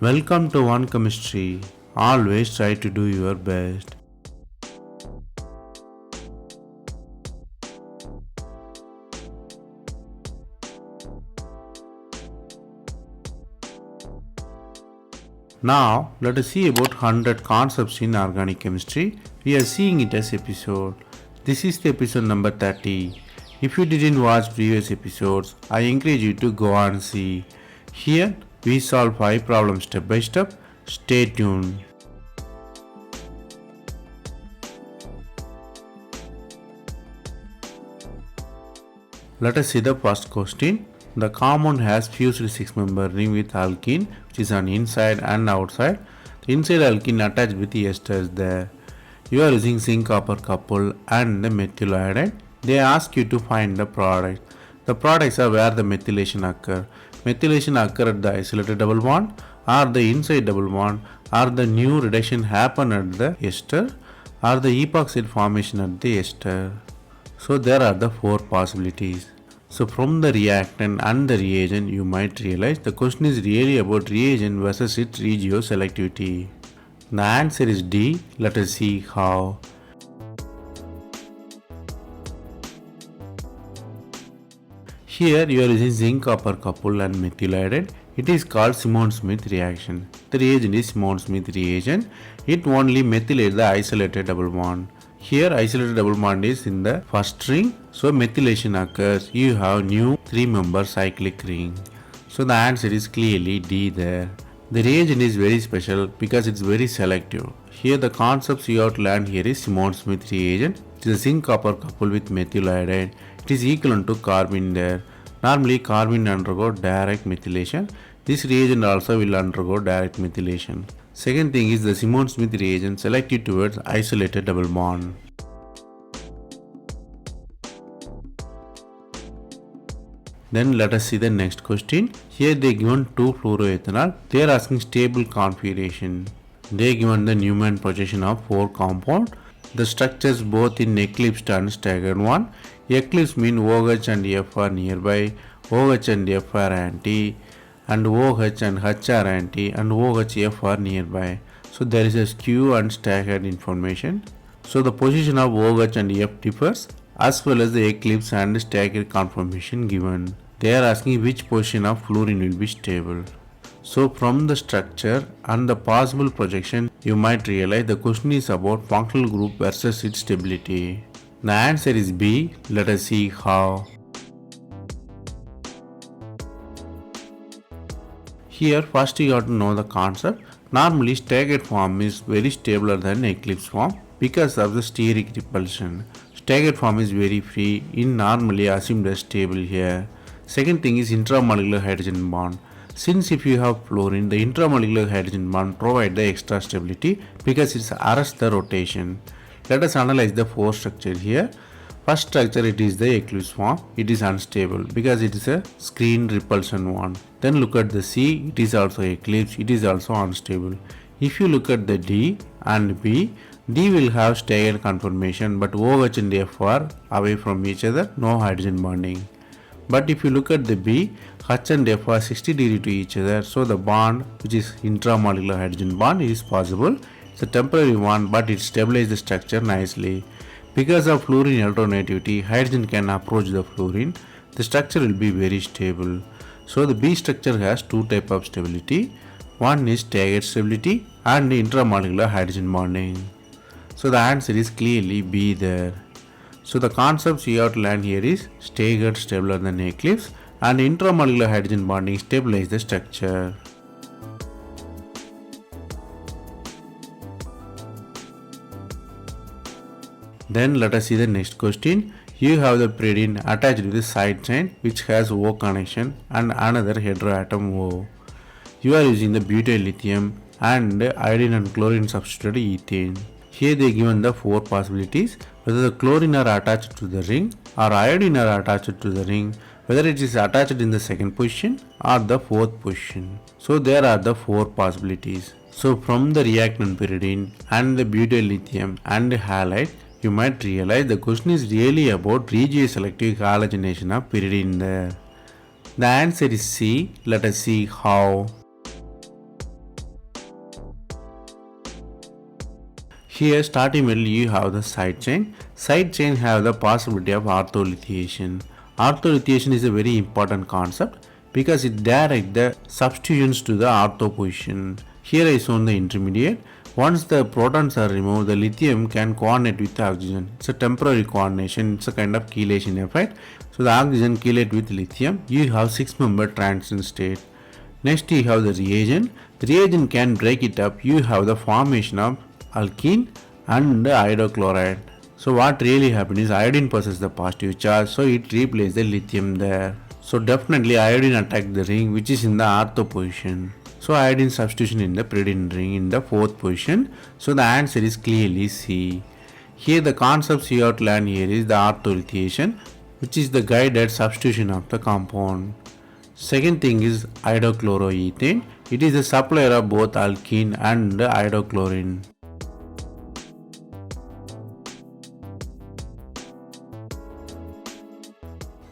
Welcome to One Chemistry. Always try to do your best. Now, let us see about 100 concepts in organic chemistry. We are seeing it as episode. This is the episode number 30. If you didn't watch previous episodes, I encourage you to go and see. Here, we solve 5 problems step by step. Stay tuned. Let us see the first question. The compound has fused 6-member ring with alkene, which is on inside and outside. The inside alkene attached with the esters there. You are using zinc copper couple and the methyl iodide. They ask you to find the product. The products are where the methylation occur. Methylation occur at the isolated double bond or the inside double bond, or the new reduction happen at the ester or the epoxide formation at the ester. So there are the 4 possibilities. So from the reactant and the reagent, you might realize the question is really about reagent versus its regioselectivity. The answer is D. Let us see how. Here you are using zinc copper couple and methyl iodide. It is called Simon-Smith reaction. The reagent is Simon-Smith reagent. It only methylates the isolated double bond. Here isolated double bond is in the first ring, so methylation occurs. You have new 3-member cyclic ring. So the answer is clearly D there. The reagent is very special because it's very selective. Here the concepts you have to learn here is Simon-Smith reagent. It is a zinc copper couple with methyl iodide. It is equivalent to carbene there. Normally carbene undergo direct methylation. This reagent also will undergo direct methylation. Second thing is the Simon-Smith reagent selected towards isolated double bond. Then let us see the next question. Here they given 2-fluoroethanol. They are asking stable configuration. They given the Newman projection of 4 compound. The structures both in eclipsed and staggered one. Eclipse mean OH and F are nearby, OH and F are anti, and OH and H are anti, and OHF are nearby. So there is a skew and staggered information. So the position of OH and F differs, as well as the eclipse and staggered conformation given. They are asking which position of fluorine will be stable. So from the structure and the possible projection, you might realize the question is about functional group versus its stability. The answer is B. Let us see how. Here first you have to know the concept. Normally staggered form is very stabler than eclipse form because of the steric repulsion. Staggered form is very free, in normally assumed as stable here. Second thing is intramolecular hydrogen bond. Since if you have fluorine, the intramolecular hydrogen bond provide the extra stability because it arrests the rotation. Let us analyze the 4 structure here. First structure, it is the eclipse form. It is unstable because it is a screen repulsion one. Then look at the C. It is also eclipse. It is also unstable. If you look at the D and B, D will have staggered conformation, but OH and F are away from each other. No hydrogen bonding. But if you look at the B, H and F are 60 degrees to each other. So the bond, which is intramolecular hydrogen bond, is possible. It's a temporary one, but it stabilizes the structure nicely. Because of fluorine electronegativity, hydrogen can approach the fluorine. The structure will be very stable. So the B structure has 2 types of stability. One is staggered stability and intramolecular hydrogen bonding. So the answer is clearly B there. So the concepts you have to learn here is staggered stabler than eclipse and intramolecular hydrogen bonding stabilize the structure. Then let us see the next question. You have the pyridine attached with the side chain which has O connection and another heteroatom O. You are using the butyl lithium and iodine and chlorine substituted ethane. Here they given the 4 possibilities, whether the chlorine are attached to the ring or iodine are attached to the ring, whether it is attached in the second position or the 4th position. So there are the 4 possibilities. So from the reactant pyridine and the butyl lithium and the halide, you might realize the question is really about regioselective halogenation of pyridine there. The answer is C. Let us see how. Here starting middle you have the side chain. Side chain have the possibility of ortholithiation. Ortholithiation is a very important concept because it directs the substituents to the ortho position. Here I shown the intermediate. Once the protons are removed, the lithium can coordinate with the oxygen. It's a temporary coordination, it's a kind of chelation effect. So the oxygen chelate with lithium, you have 6-member transition state. Next you have the reagent. The reagent can break it up, you have the formation of alkene and the hydrochloride. So what really happens is iodine possesses the positive charge, so it replaces the lithium there. So definitely iodine attacks the ring which is in the ortho position. So iodine substitution in the pyridine ring in the 4th position. So the answer is clearly C. Here the concepts you have to learn here is the ortholithiation, which is the guided substitution of the compound. Second thing is hydrochloroethane. It is the supplier of both alkene and hydrochlorine.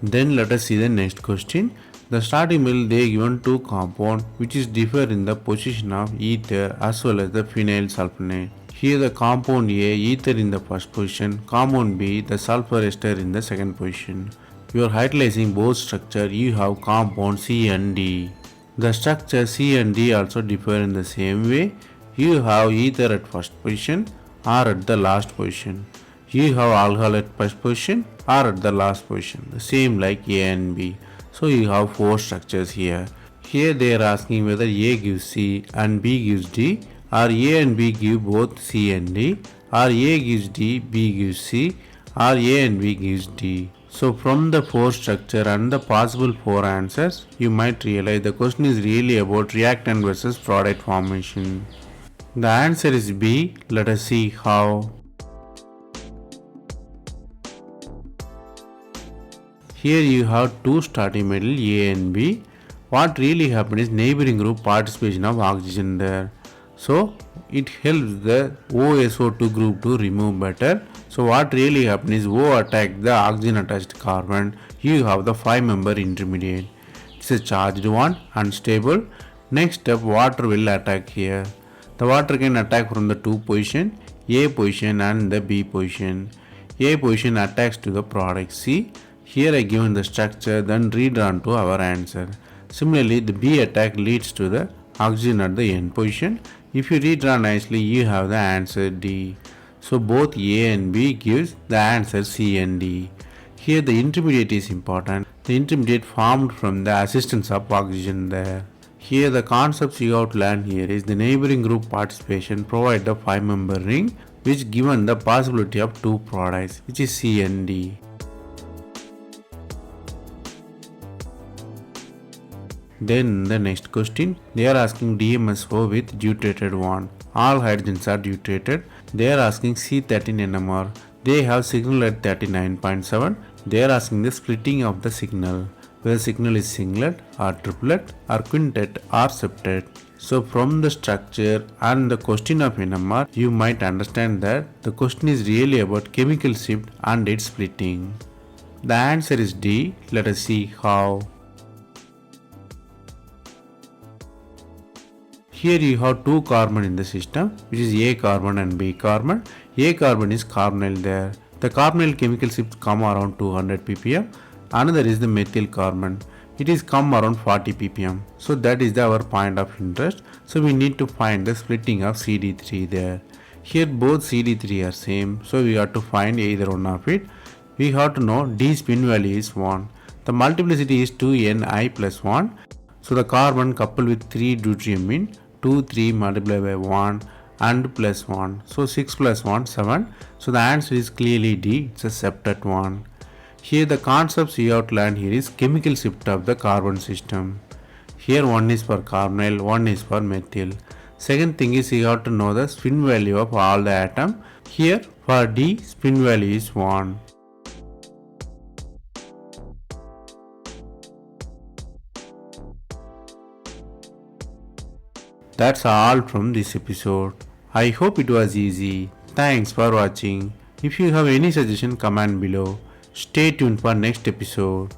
Then let us see the next question. The starting middle they given two compound which is differ in the position of ether as well as the phenyl sulfonate. Here the compound A, ether in the first position, compound B, the sulfur ester in the second position. You are hydrolyzing both structure, you have compound C and D. The structure C and D also differ in the same way. You have ether at first position or at the last position. You have alcohol at first position or at the last position, the same like A and B. So you have 4 structures here. Here they are asking whether A gives C and B gives D, or A and B give both C and D, or A gives D, B gives C, or A and B gives D. So from the 4 structure and the possible 4 answers, you might realize the question is really about reactant versus product formation. The answer is B. Let us see how. Here you have 2 starting metal A and B. What really happens is neighboring group participation of oxygen there. So it helps the OSO2 group to remove better. So what really happens is O attack the oxygen attached carbon. You have the 5-member intermediate. It's a charged one, unstable. Next step, water will attack here. The water can attack from the 2 position, A position and the B position. A position attacks to the product C. Here I given the structure, then redrawn to our answer. Similarly, the B attack leads to the oxygen at the end position. If you redraw nicely, you have the answer D. So both A and B gives the answer C and D. Here the intermediate is important. The intermediate formed from the assistance of oxygen there. Here the concepts you have to learn here is the neighboring group participation provide the 5-member ring which given the possibility of 2 products which is C and D. Then the next question, they are asking DMSO with deuterated one. All hydrogens are deuterated. They are asking C13NMR. They have signal at 39.7. They are asking the splitting of the signal. Whether signal is singlet or triplet or quintet or septet. So from the structure and the question of NMR, you might understand that the question is really about chemical shift and its splitting. The answer is D. Let us see how. Here you have 2 carbon in the system, which is A carbon and B carbon. A carbon is carbonyl there. The carbonyl chemical shift come around 200 ppm. Another is the methyl carbon. It is come around 40 ppm. So that is our point of interest. So we need to find the splitting of CD3 there. Here both CD3 are same. So we have to find either one of it. We have to know D spin value is 1. The multiplicity is 2Ni plus 1. So the carbon coupled with 3 deuterium mean 2, 3 multiplied by 1 and plus 1. So 6 plus 1, 7. So the answer is clearly D. It's a septet one. Here the concepts you have to learn here is chemical shift of the carbon system. Here one is for carbonyl, one is for methyl. Second thing is you have to know the spin value of all the atom. Here for D spin value is 1. That's all from this episode. I hope it was easy. Thanks for watching. If you have any suggestion, comment below. Stay tuned for next episode.